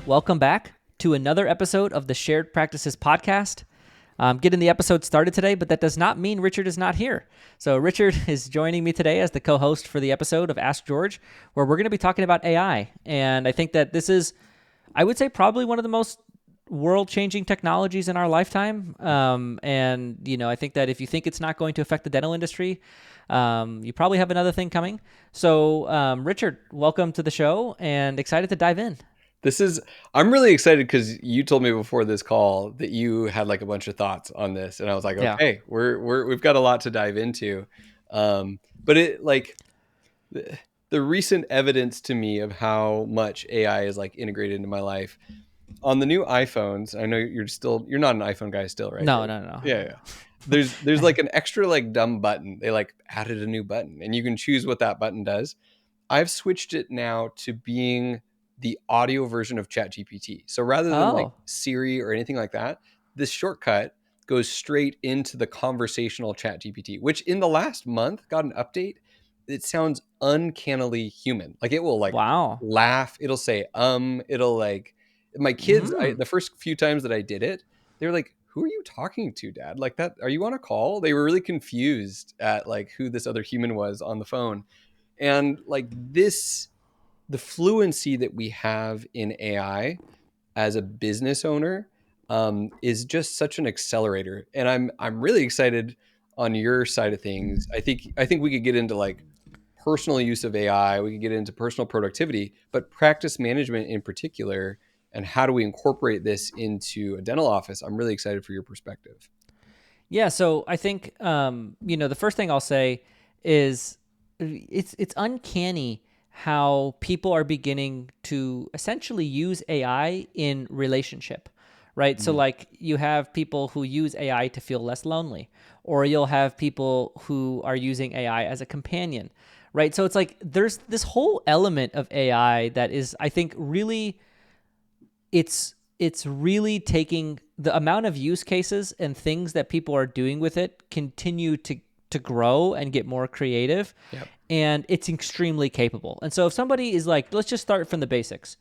Welcome back to another episode of the Shared Practices podcast. I'm getting the episode started today, but that does not mean Richard is not here. So Richard is joining me today as the co-host for the episode of Ask George, where we're going to be talking about AI. And I think that this is, I would say, probably one of the most world-changing technologies in our lifetime. I think that if you think it's not going to affect the dental industry, you probably have another thing coming. So Richard, welcome to the show and excited to dive in. I'm really excited because you told me before this call that you had like a bunch of thoughts on this, and I was like, okay, we've got a lot to dive into. But the recent evidence to me of how much AI is like integrated into my life on the new iPhones. I know you're not an iPhone guy still, right? No. Yeah. There's like an extra like dumb button. They like added a new button, and you can choose what that button does. I've switched it now to being the audio version of ChatGPT. So rather than like Siri or anything like that, this shortcut goes straight into the conversational ChatGPT, which in the last month got an update. It sounds uncannily human. Like it will like laugh. It'll say, it'll like my kids, the first few times that I did it, they were like, who are you talking to, Dad? Like that, are you on a call? They were really confused at like who this other human was on the phone. And like the fluency that we have in AI as a business owner is just such an accelerator. And I'm really excited on your side of things. I think we could get into like personal use of AI. We could get into personal productivity, but practice management in particular, and how do we incorporate this into a dental office? I'm really excited for your perspective. Yeah. So I think, the first thing I'll say is it's uncanny how people are beginning to essentially use AI in relationship, right? So like you have people who use AI to feel less lonely, or you'll have people who are using AI as a companion, right? So it's like there's this whole element of AI that is, I think, really, it's really taking the amount of use cases and things that people are doing with it continue to grow and get more creative. Yep. And it's extremely capable. And so if somebody is like, let's just start from the basics.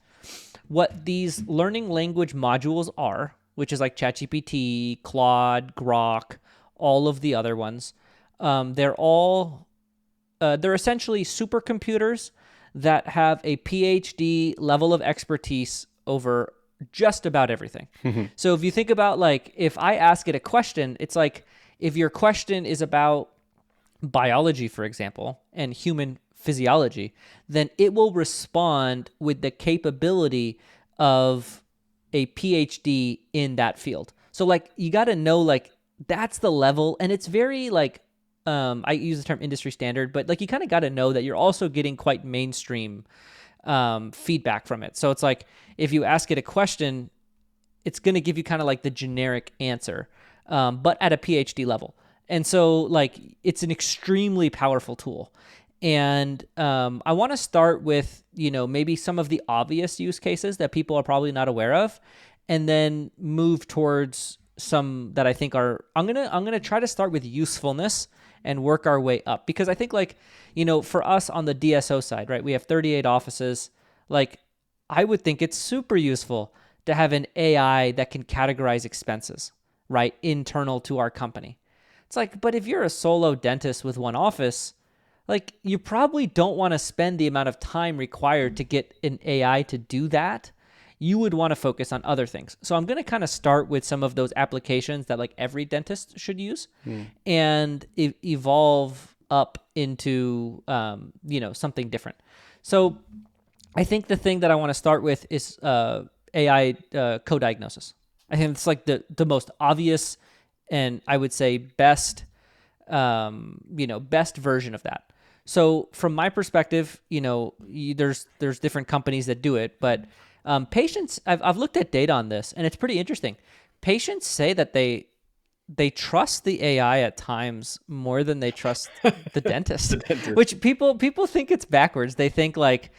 What these learning language modules are, which is like ChatGPT, Claude, Grok, all of the other ones, they're essentially supercomputers that have a PhD level of expertise over just about everything. So if you think about like, if I ask it a question, it's like, if your question is about biology, for example, and human physiology, then it will respond with the capability of a PhD in that field. So like, you got to know, like, that's the level. And it's very like, I use the term industry standard, but like, you kind of got to know that you're also getting quite mainstream feedback from it. So it's like, if you ask it a question, it's going to give you kind of like the generic answer, but at a PhD level. And so like, it's an extremely powerful tool. And I want to start with, maybe some of the obvious use cases that people are probably not aware of, and then move towards some that I think are, I'm going to try to start with usefulness and work our way up. Because I think like, for us on the DSO side, right, we have 38 offices. Like, I would think it's super useful to have an AI that can categorize expenses, right, internal to our company. It's like, but if you're a solo dentist with one office, like, you probably don't want to spend the amount of time required to get an AI to do that. You would want to focus on other things. So I'm going to kind of start with some of those applications that like every dentist should use and evolve up into, something different. So I think the thing that I want to start with is AI co-diagnosis. I think it's like the most obvious and I would say best version of that. So from my perspective, there's different companies that do it, but patients, I've looked at data on this, and it's pretty interesting. Patients say that they trust the AI at times more than they trust the dentist, which people think it's backwards. They think like,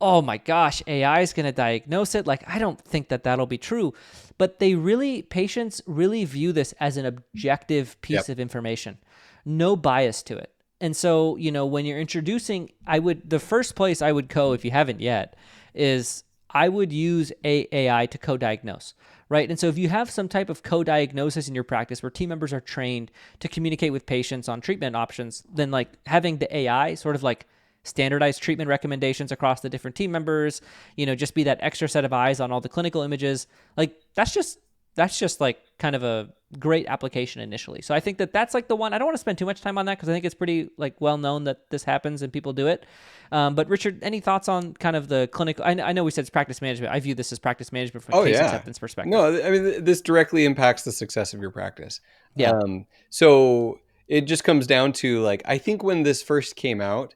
oh my gosh, AI is going to diagnose it. Like, I don't think that that'll be true. But patients really view this as an objective piece of information, no bias to it. And so, when you're introducing, the first place I would go, if you haven't yet, is I would use AI to co-diagnose, right? And so if you have some type of co-diagnosis in your practice where team members are trained to communicate with patients on treatment options, then like having the AI sort of like standardized treatment recommendations across the different team members, just be that extra set of eyes on all the clinical images. Like that's just like kind of a great application initially. So I think that's like the one. I don't want to spend too much time on that because I think it's pretty like well known that this happens and people do it. But Richard, any thoughts on kind of the clinical? I know we said it's practice management. I view this as practice management from a case acceptance perspective. No, I mean, this directly impacts the success of your practice. Yeah. So it just comes down to like, I think when this first came out,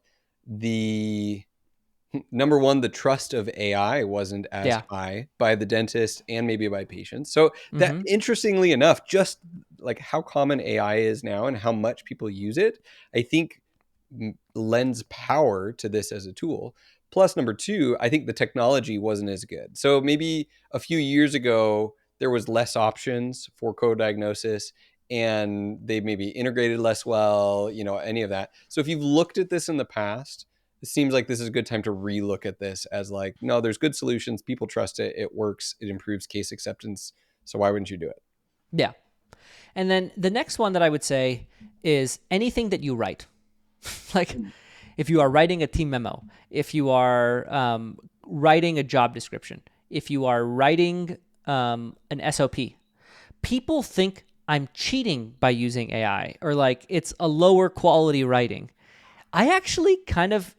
the number one, the trust of AI wasn't as high by the dentist and maybe by patients. So that, interestingly enough, just like how common AI is now and how much people use it, I think lends power to this as a tool. Plus, number two, I think the technology wasn't as good. So maybe a few years ago, there was less options for co-diagnosis and they maybe integrated less well, any of that. So if you've looked at this in the past, it seems like this is a good time to relook at this as like, no, there's good solutions. People trust it. It works. It improves case acceptance. So why wouldn't you do it? Yeah. And then the next one that I would say is anything that you write. Like if you are writing a team memo, if you are writing a job description, if you are writing an SOP, people think I'm cheating by using AI or like it's a lower quality writing. I actually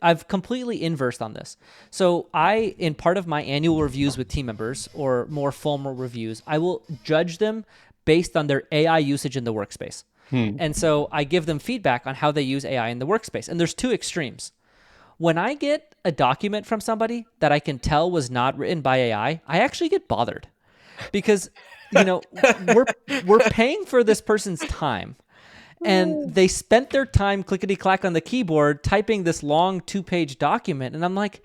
I've completely inversed on this. So in part of my annual reviews with team members or more formal reviews, I will judge them based on their AI usage in the workspace. And so I give them feedback on how they use AI in the workspace. And there's two extremes. When I get a document from somebody that I can tell was not written by AI, I actually get bothered because, we're paying for this person's time. And they spent their time clickety-clack on the keyboard typing this long 2-page document. And I'm like,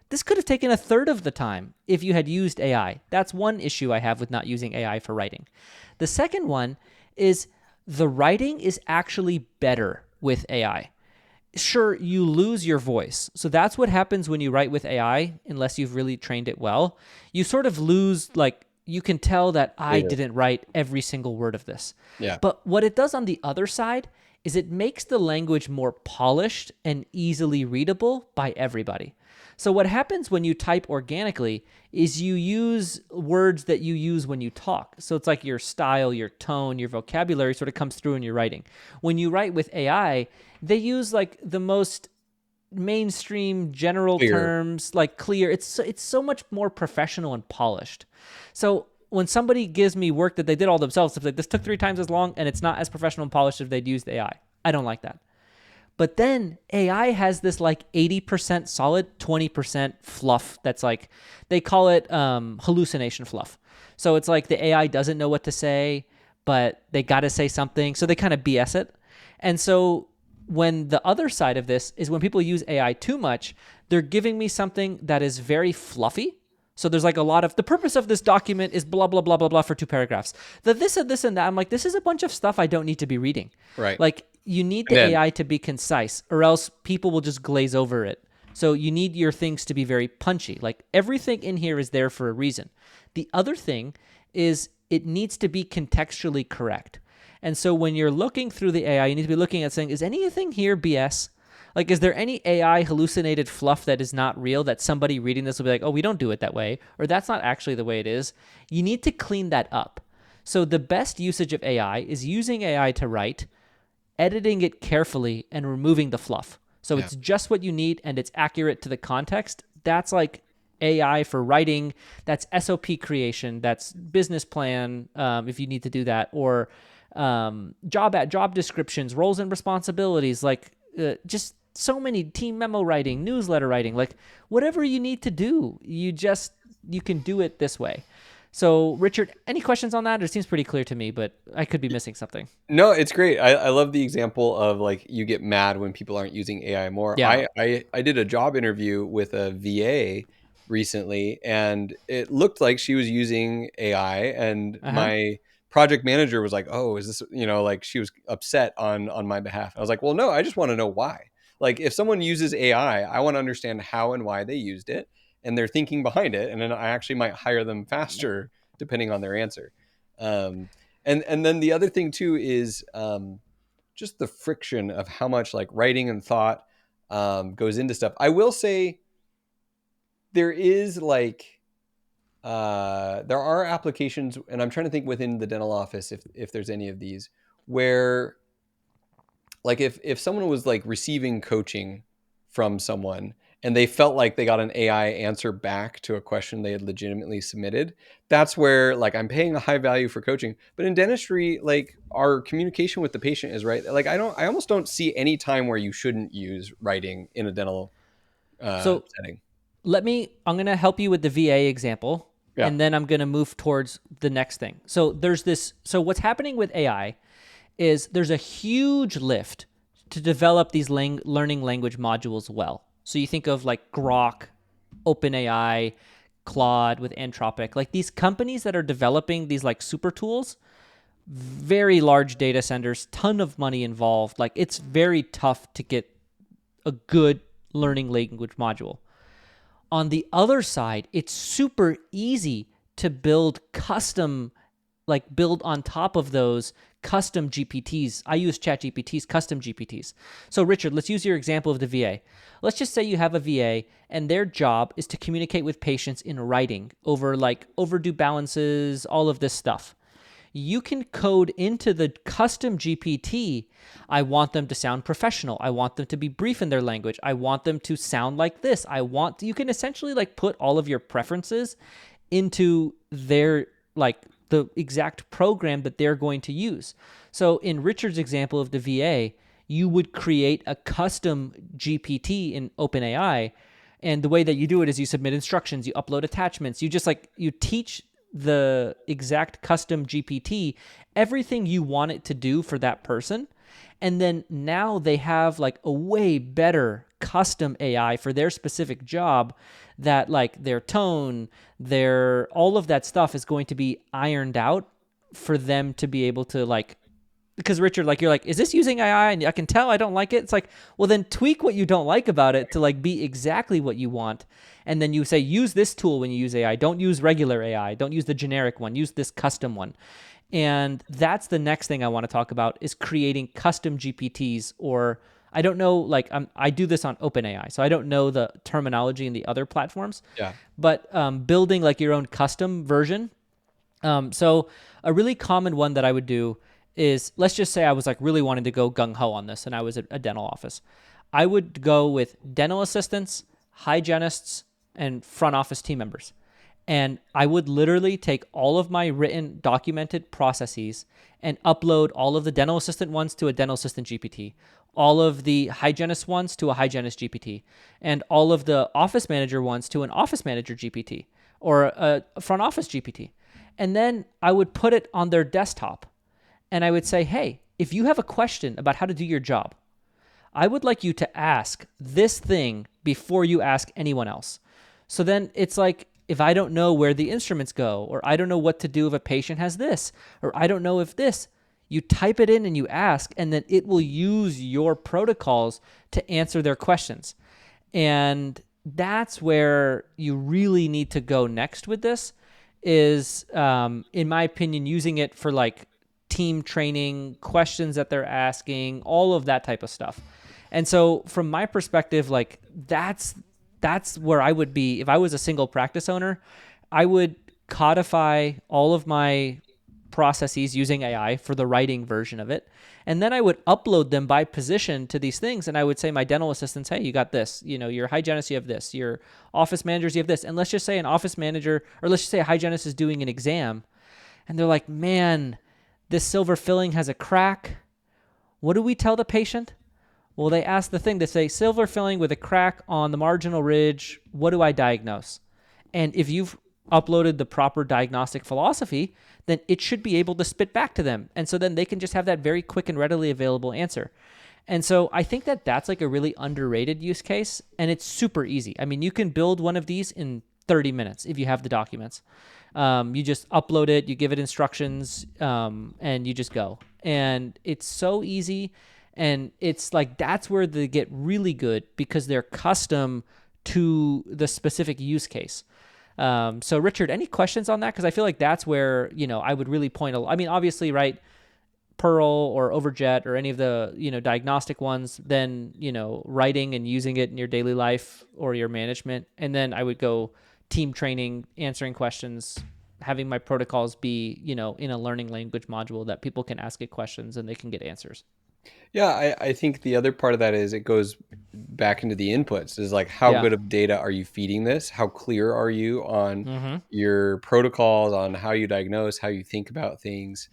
this could have taken a third of the time if you had used AI. That's one issue I have with not using AI for writing. The second one is the writing is actually better with AI. Sure, you lose your voice. So that's what happens when you write with AI, unless you've really trained it well. You sort of lose, like, you can tell that I didn't write every single word of this. Yeah. But what it does on the other side is it makes the language more polished and easily readable by everybody. So what happens when you type organically is you use words that you use when you talk. So it's like your style, your tone, your vocabulary sort of comes through in your writing. When you write with AI, they use like the most mainstream general terms, like clear. It's so much more professional and polished. So when somebody gives me work that they did all themselves, it's like this took 3 times as long and it's not as professional and polished if they'd used AI. I don't like that. But then AI has this like 80% solid, 20% fluff that's like, they call it hallucination fluff. So it's like the AI doesn't know what to say, but they got to say something. So they kind of BS it. And so when the other side of this is when people use AI too much, they're giving me something that is very fluffy. So there's like a lot of, the purpose of this document is blah, blah, blah, blah, blah for 2 paragraphs. This and this and that. I'm like, this is a bunch of stuff I don't need to be reading. Right. Like you need the AI to be concise or else people will just glaze over it. So you need your things to be very punchy. Like everything in here is there for a reason. The other thing is it needs to be contextually correct. And so when you're looking through the AI, you need to be looking at saying, is anything here BS? Like, is there any AI hallucinated fluff that is not real that somebody reading this will be like, oh, we don't do it that way, or that's not actually the way it is? You need to clean that up. So the best usage of AI is using AI to write, editing it carefully, and removing the fluff. So it's just what you need, and it's accurate to the context. That's like AI for writing. That's SOP creation. That's business plan, if you need to do that, or job descriptions, roles and responsibilities, like just so many team memo writing, newsletter writing, like whatever you need to do, you can do it this way. So Richard, any questions on that? It seems pretty clear to me, but I could be missing something. No, it's great. I love the example of like you get mad when people aren't using AI more. Yeah. I did a job interview with a VA recently and it looked like she was using AI and my project manager was like, oh, is this, like she was upset on my behalf. I was like, well, no, I just want to know why. Like if someone uses AI, I want to understand how and why they used it. and they're thinking behind it, and then I actually might hire them faster depending on their answer. And then the other thing too is just the friction of how much like writing and thought goes into stuff. I will say there is like there are applications, and I'm trying to think within the dental office if there's any of these where like if someone was like receiving coaching from someone and they felt like they got an AI answer back to a question they had legitimately submitted, that's where like I'm paying a high value for coaching. But in dentistry, like our communication with the patient is right. Like I almost don't see any time where you shouldn't use writing in a dental So setting. I'm going to help you with the VA example, Yeah. and then I'm going to move towards the next thing. So so what's happening with AI is there's a huge lift to develop these learning language modules well. So you think of like Grok, OpenAI, Claude with Anthropic, like these companies that are developing these like super tools, very large data centers, ton of money involved. Like it's very tough to get a good learning language module. On the other side, it's super easy to build build on top of those custom GPTs. I use ChatGPT's custom GPTs. So Richard, let's use your example of the VA. Let's just say you have a VA and their job is to communicate with patients in writing over like overdue balances, all of this stuff. You can code into the custom GPT, I want them to sound professional. I want them to be brief in their language. I want them to sound like this. You can essentially like put all of your preferences into their like the exact program that they're going to use. So in Richard's example of the VA, you would create a custom GPT in OpenAI. And the way that you do it is you submit instructions, you upload attachments, you teach the exact custom GPT everything you want it to do for that person. And then now they have like a way better custom AI for their specific job that like their tone, all of that stuff is going to be ironed out for them to be able to like, because Richard, like you're like, is this using AI? And I can tell I don't like it. It's like, well then tweak what you don't like about it to like be exactly what you want. And then you say, use this tool when you use AI. Don't use regular AI. Don't use the generic one. Use this custom one. And that's the next thing I want to talk about is creating custom GPTs, or I don't know, like I do this on OpenAI, so I don't know the terminology in the other platforms. Yeah. But building like your own custom version. So a really common one that I would do is, let's just say I was like really wanting to go gung-ho on this and I was at a dental office. I would go with dental assistants, hygienists, and front office team members. And I would literally take all of my written documented processes and upload all of the dental assistant ones to a dental assistant GPT, all of the hygienist ones to a hygienist GPT, and all of the office manager ones to an office manager GPT or a front office GPT. And then I would put it on their desktop and I would say, hey, if you have a question about how to do your job, I would like you to ask this thing before you ask anyone else. So then it's like, if I don't know where the instruments go, or I don't know what to do if a patient has this, or I don't know if this, you type it in and you ask, and then it will use your protocols to answer their questions. And that's where you really need to go next with this is, in my opinion, using it for like team training, questions that they're asking, all of that type of stuff. And so from my perspective, like that's where I would be. If I was a single practice owner, I would codify all of my processes using AI for the writing version of it. And then I would upload them by position to these things. And I would say my dental assistants, hey, you got this, your hygienist, you have this, your office managers, you have this. And let's just say an office manager, or let's just say a hygienist is doing an exam and they're like, man, this silver filling has a crack. What do we tell the patient? Well, they ask the thing, they say, silver filling with a crack on the marginal ridge, what do I diagnose? And if you've uploaded the proper diagnostic philosophy, then it should be able to spit back to them. And so then they can just have that very quick and readily available answer. And so I think that that's like a really underrated use case, and it's super easy. I mean, you can build one of these in 30 minutes if you have the documents. You just upload it, you give it instructions, and you just go. And it's so easy. And it's like, that's where they get really good because they're custom to the specific use case. So Richard, any questions on that? Because I feel like that's where, I would really point I mean, obviously, right, Pearl or Overjet or any of the, diagnostic ones, then, writing and using it in your daily life or your management. And then I would go team training, answering questions, having my protocols be, in a learning language module that people can ask it questions and they can get answers. Yeah, I think the other part of that is it goes back into the inputs, is like how Yeah. good of data are you feeding this? How clear are you on Mm-hmm. your protocols, on how you diagnose, how you think about things?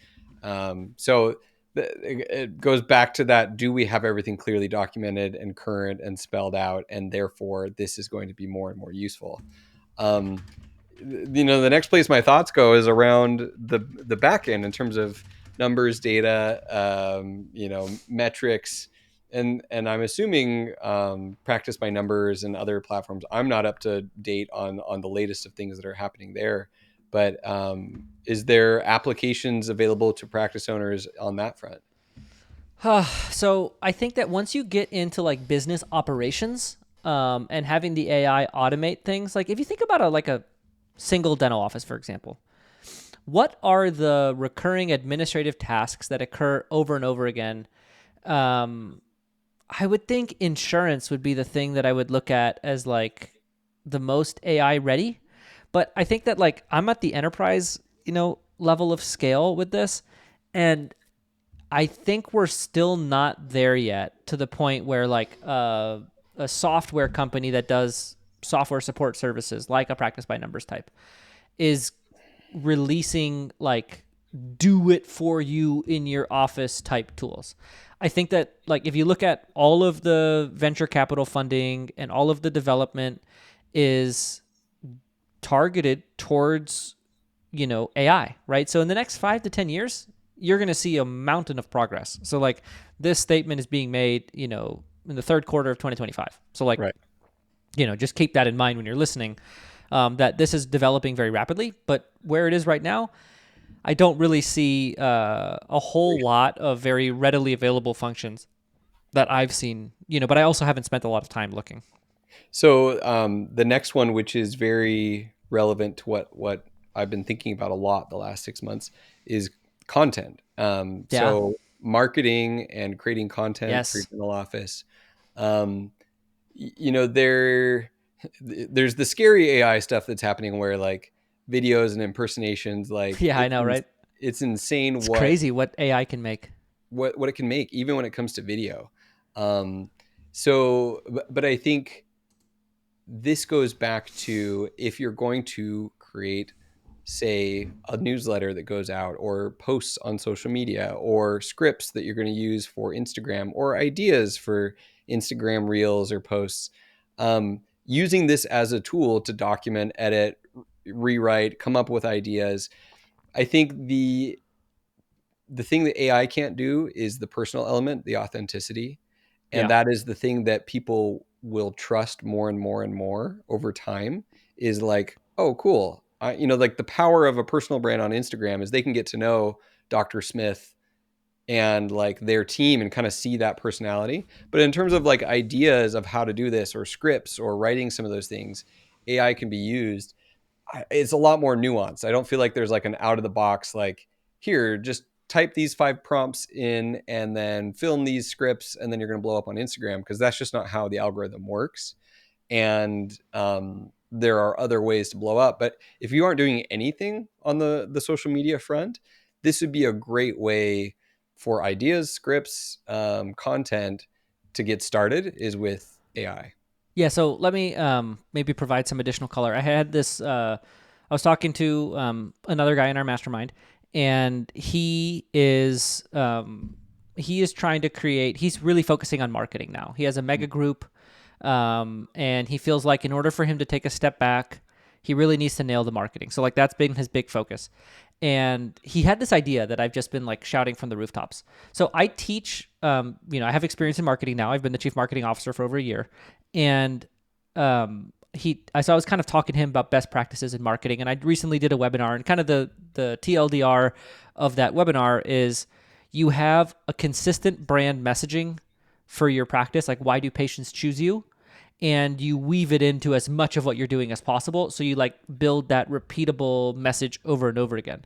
So it goes back to that, do we have everything clearly documented and current and spelled out? And therefore, this is going to be more and more useful. Um, the next place my thoughts go is around the back end in terms of numbers, data, metrics, and I'm assuming practice by numbers and other platforms. I'm not up to date on the latest of things that are happening there, but is there applications available to practice owners on that front? So I think that once you get into like business operations, and having the AI automate things, like if you think about a single dental office, for example, what are the recurring administrative tasks that occur over and over again? I would think insurance would be the thing that I would look at as like the most AI ready. But I think that like I'm at the enterprise, level of scale with this. And I think we're still not there yet to the point where like a software company that does software support services, like a practice by numbers type, is releasing like do it for you in your office type tools. I think that like if you look at all of the venture capital funding and all of the development is targeted towards, AI, right? So in the next 5 to 10 years, you're going to see a mountain of progress. So like this statement is being made, in the third quarter of 2025. So like, Right. Just keep that in mind when you're listening, that this is developing very rapidly, but where it is right now, I don't really see a whole lot of very readily available functions that I've seen, but I also haven't spent a lot of time looking. So the next one, which is very relevant to what I've been thinking about a lot the last 6 months, is content. Yeah. So marketing and creating content for your Yes. dental office. Um, there's the scary AI stuff that's happening where like videos and impersonations, like Yeah, I know, right? it's insane It's what crazy what AI can make. what it can make, even when it comes to video. Um, but I think this goes back to, if you're going to create, say, a newsletter that goes out, or posts on social media, or scripts that you're going to use for Instagram, or ideas for Instagram reels or posts, using this as a tool to document, edit, rewrite, come up with ideas. I think the thing that AI can't do is the personal element, the authenticity. And Yeah. that is the thing that people will trust more and more and more over time, is like, oh, cool. Like the power of a personal brand on Instagram is they can get to know Dr. Smith and like their team and kind of see that personality. But in terms of like ideas of how to do this, or scripts, or writing some of those things, AI can be used. It's a lot more nuanced. I don't feel like there's like an out of the box, like, here, just type these 5 prompts in and then film these scripts and then you're going to blow up on Instagram, because that's just not how the algorithm works. And there are other ways to blow up. But if you aren't doing anything on the social media front, this would be a great way for ideas, scripts, content to get started, is with AI. Yeah, so let me maybe provide some additional color. I had this. I was talking to another guy in our mastermind, and he is trying to create. He's really focusing on marketing now. He has a mega group, and he feels like in order for him to take a step back, he really needs to nail the marketing. So like that's been his big focus. And he had this idea that I've just been like shouting from the rooftops. So I teach, I have experience in marketing now. I've been the chief marketing officer for over a year, and so I was kind of talking to him about best practices in marketing. And I recently did a webinar, and kind of the TLDR of that webinar is you have a consistent brand messaging for your practice. Like, why do patients choose you? and you weave it into as much of what you're doing as possible. So you like build that repeatable message over and over again.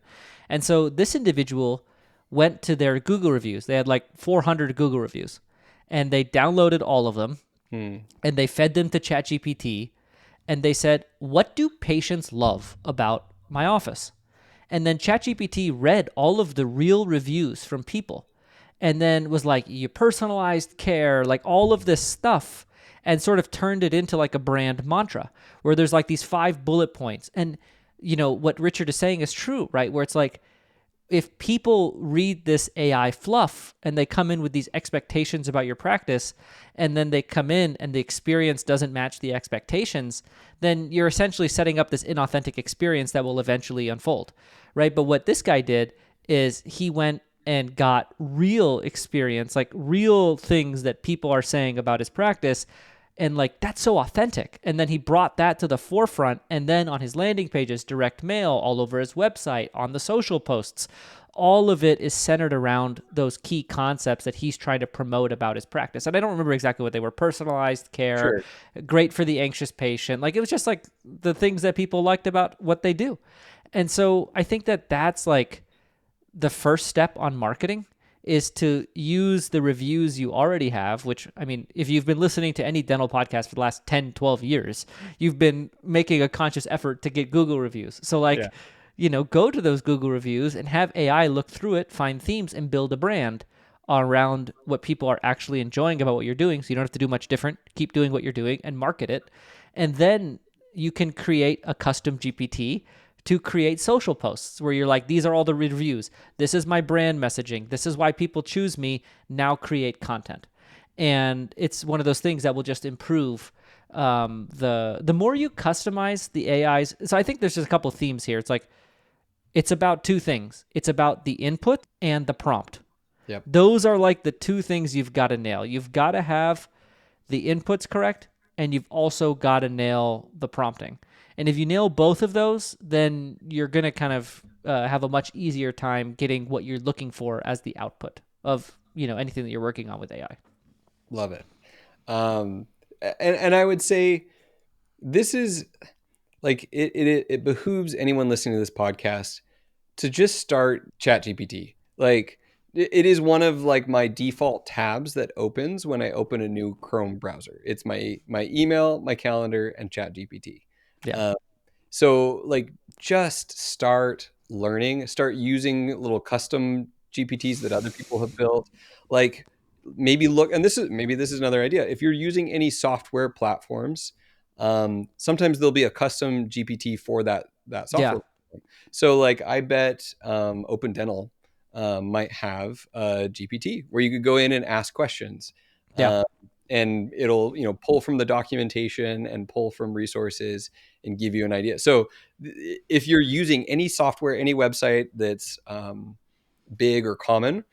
And so this individual went to their Google reviews. They had like 400 Google reviews, and they downloaded all of them and they fed them to ChatGPT, and they said, "What do patients love about my office?" And then ChatGPT read all of the real reviews from people and then was like, "You personalized care," like all of this stuff, and sort of turned it into like a brand mantra where there's like these 5 bullet points. And, you know, what Richard is saying is true, right? Where it's like, if people read this AI fluff and they come in with these expectations about your practice, and then they come in and the experience doesn't match the expectations, then you're essentially setting up this inauthentic experience that will eventually unfold, right? But what this guy did is he went and got real experience, like real things that people are saying about his practice. And like, that's so authentic. And then he brought that to the forefront. And then on his landing pages, direct mail, all over his website, on the social posts, all of it is centered around those key concepts that he's trying to promote about his practice. And I don't remember exactly what they were: personalized care, Sure. great for the anxious patient. Like, it was just like the things that people liked about what they do. And so I think that that's like the first step on marketing, is to use the reviews you already have, which, I mean, if you've been listening to any dental podcast for the last 10, 12 years, you've been making a conscious effort to get Google reviews. So like, Yeah. you know, go to those Google reviews and have AI look through it, find themes, and build a brand around what people are actually enjoying about what you're doing. So you don't have to do much different. Keep doing what you're doing and market it. And then you can create a custom GPT to create social posts where you're like, these are all the reviews. This is my brand messaging. This is why people choose me. Now create content. And it's one of those things that will just improve the more you customize the AIs. So I think there's just a couple of themes here. It's like, it's about 2 things. It's about the input and the prompt. Yep. Those are like the 2 things you've got to nail. You've got to have the inputs correct, and you've also got to nail the prompting. And if you nail both of those, then you're going to kind of have a much easier time getting what you're looking for as the output of, you know, anything that you're working on with AI. Love it. And I would say this is like, it behooves anyone listening to this podcast to just start ChatGPT. Like, it is one of like my default tabs that opens when I open a new Chrome browser. It's my email, my calendar, and ChatGPT. Yeah. So like, just start learning, start using little custom GPTs that other people have built. Like, maybe look, and this is another idea. If you're using any software platforms, sometimes there'll be a custom GPT for that Yeah. software. So like, I bet Open Dental might have a GPT where you could go in and ask questions. Yeah. And it'll, you know, pull from the documentation and pull from resources and give you an idea. So if you're using any software, any website that's big or common,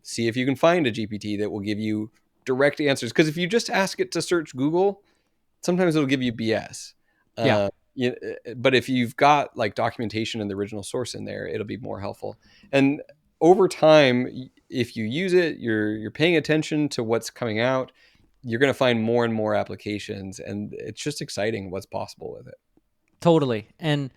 see if you can find a GPT that will give you direct answers. Because if you just ask it to search Google, sometimes it'll give you BS. Yeah. But if you've got like documentation and the original source in there, it'll be more helpful. And over time, if you use it, you're paying attention to what's coming out, you're going to find more and more applications, and it's just exciting what's possible with it. Totally. And,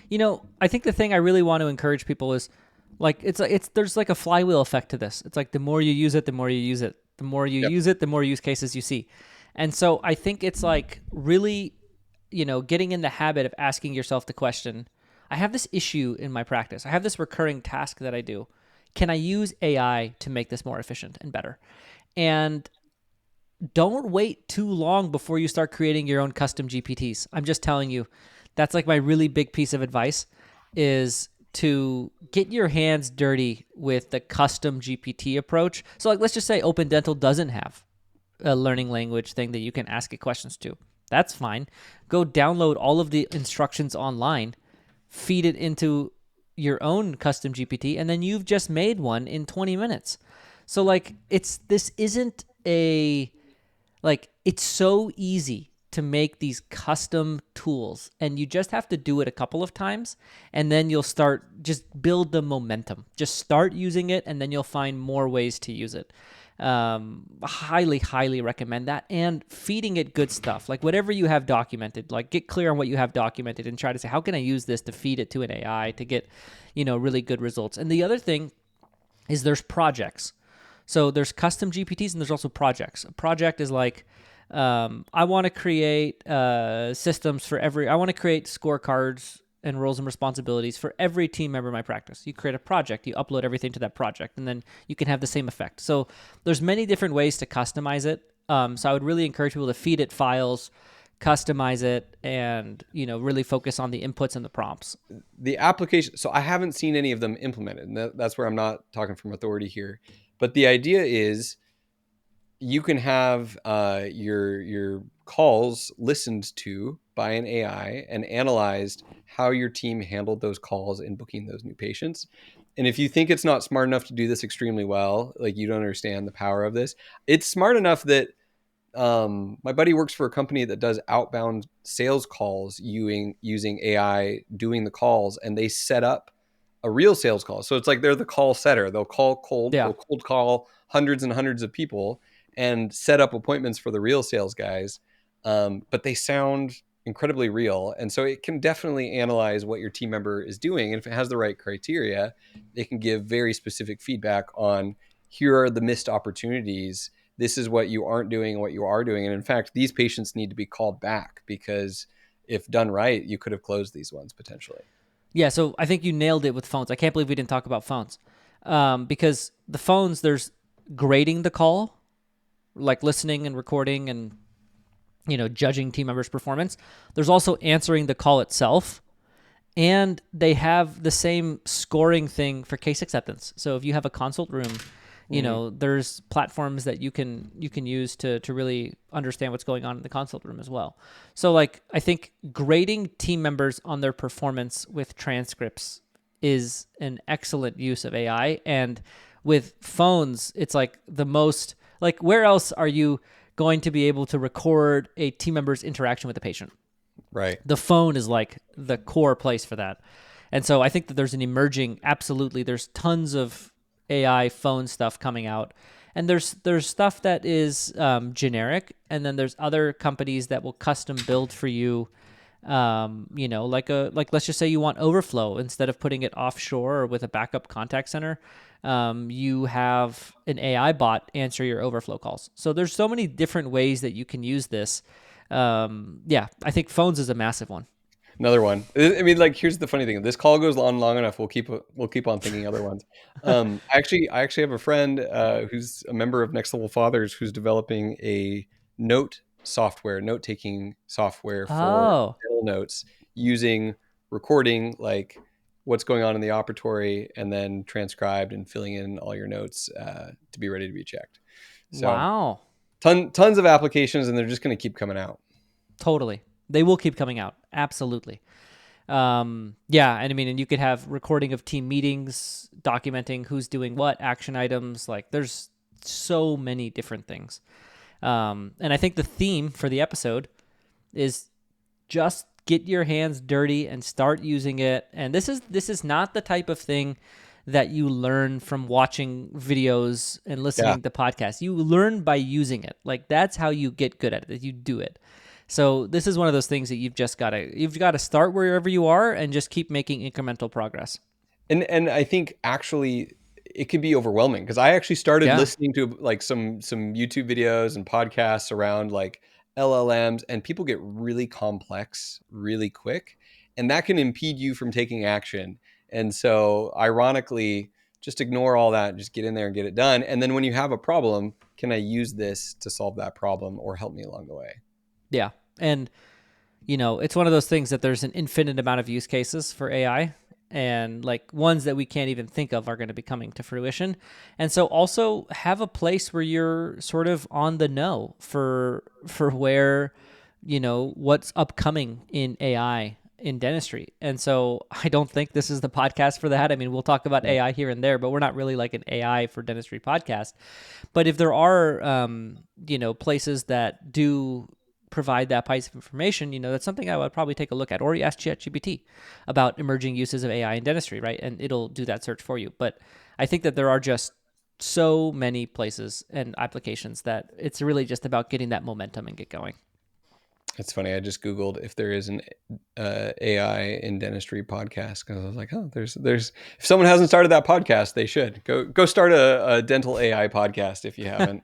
you know, I think the thing I really want to encourage people is like, there's like a flywheel effect to this. It's like, the more you use it, the more you use it. The more you Yep. use it, the more use cases you see. And so I think it's like really, you know, getting in the habit of asking yourself the question, I have this issue in my practice. I have this recurring task that I do. Can I use AI to make this more efficient and better? And don't wait too long before you start creating your own custom GPTs. I'm just telling you, that's like my really big piece of advice, is to get your hands dirty with the custom GPT approach. So like, let's just say Open Dental doesn't have a learning language thing that you can ask it questions to. That's fine. Go download all of the instructions online, feed it into your own custom GPT, and then you've just made one in 20 minutes. So like, this isn't a, like, it's so easy to make these custom tools, and you just have to do it a couple of times, and then you'll start, just build the momentum. Just start using it, and then you'll find more ways to use it. Highly recommend that, and feeding it good stuff. Like whatever you have documented, like get clear on what you have documented and try to say, how can I use this to feed it to an AI to get, really good results? And the other thing is there's projects. So there's custom GPTs and there's also projects. A project is like, I want to create systems for I want to create scorecards and roles and responsibilities for every team member in my practice. You create a project, you upload everything to that project, and then you can have the same effect. So there's many different ways to customize it. So I would really encourage people to feed it files, customize it, and really focus on the inputs and the prompts. The application, so I haven't seen any of them implemented, and that's where I'm not talking from authority here. But the idea is you can have your calls listened to by an AI and analyzed how your team handled those calls in booking those new patients. And if you think it's not smart enough to do this extremely well, like you don't understand the power of this, it's smart enough that my buddy works for a company that does outbound sales calls using AI doing the calls, and they set up a real sales call. So it's like they're the call setter. They'll call cold, they'll cold call hundreds and hundreds of people and set up appointments for the real sales guys. But they sound incredibly real. And so it can definitely analyze what your team member is doing. And if it has the right criteria, it can give very specific feedback on, here are the missed opportunities. This is what you aren't doing and what you are doing. And in fact, these patients need to be called back because if done right, you could have closed these ones potentially. Yeah, so I think you nailed it with phones. I can't believe we didn't talk about phones. Because the phones, there's grading the call, like listening and recording and, judging team members' performance. There's also answering the call itself. And they have the same scoring thing for case acceptance. So if you have a consult room, there's platforms that you can use to really understand what's going on in the consult room as well. So like, I think grading team members on their performance with transcripts is an excellent use of AI. And with phones, it's like the most, like, where else are you going to be able to record a team member's interaction with the patient? Right. The phone is like the core place for that. And so I think that there's an emerging, absolutely, there's tons of AI phone stuff coming out, and there's stuff that is generic, and then there's other companies that will custom build for you. Like let's just say you want overflow instead of putting it offshore or with a backup contact center. You have an AI bot answer your overflow calls. So there's so many different ways that you can use this. I think phones is a massive one. Another one. I mean, like, here's the funny thing. If this call goes on long enough, we'll keep on thinking other ones. I actually have a friend who's a member of Next Level Fathers who's developing a note-taking software for dental notes using recording, like what's going on in the operatory, and then transcribed and filling in all your notes to be ready to be checked. So, wow. Tons of applications, and they're just going to keep coming out. Totally. They will keep coming out. Absolutely. And I mean, and you could have recording of team meetings, documenting who's doing what, action items. Like, there's so many different things. And I think the theme for the episode is just get your hands dirty and start using it. And this is not the type of thing that you learn from watching videos and listening to podcasts. You learn by using it. Like, that's how you get good at it. You do it. So this is one of those things that you've got to start wherever you are and just keep making incremental progress. And I think actually it can be overwhelming, because I actually started listening to like some YouTube videos and podcasts around like LLMs, and people get really complex really quick, and that can impede you from taking action. And so ironically, just ignore all that and just get in there and get it done. And then when you have a problem, can I use this to solve that problem or help me along the way? Yeah. And, it's one of those things that there's an infinite amount of use cases for AI, and like ones that we can't even think of are going to be coming to fruition. And so also have a place where you're sort of on the know for where, what's upcoming in AI in dentistry. And so I don't think this is the podcast for that. I mean, we'll talk about AI here and there, but we're not really like an AI for dentistry podcast. But if there are, places that do provide that piece of information, that's something I would probably take a look at. Or you ask ChatGPT about emerging uses of AI in dentistry, right? And it'll do that search for you. But I think that there are just so many places and applications that it's really just about getting that momentum and get going. It's funny. I just Googled if there is an AI in dentistry podcast, because I was like, oh, there's. If someone hasn't started that podcast, they should go start a dental AI podcast if you haven't.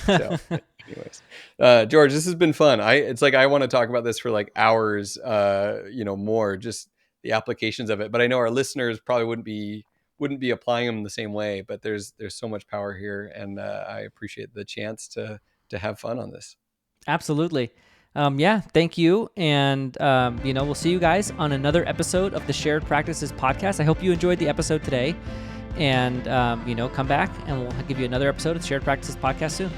So, anyways, George, this has been fun. It's like I want to talk about this for like hours. More just the applications of it. But I know our listeners probably wouldn't be applying them the same way. But there's so much power here, and I appreciate the chance to have fun on this. Absolutely. Thank you. And, we'll see you guys on another episode of the Shared Practices podcast. I hope you enjoyed the episode today, and, come back and we'll give you another episode of the Shared Practices podcast soon.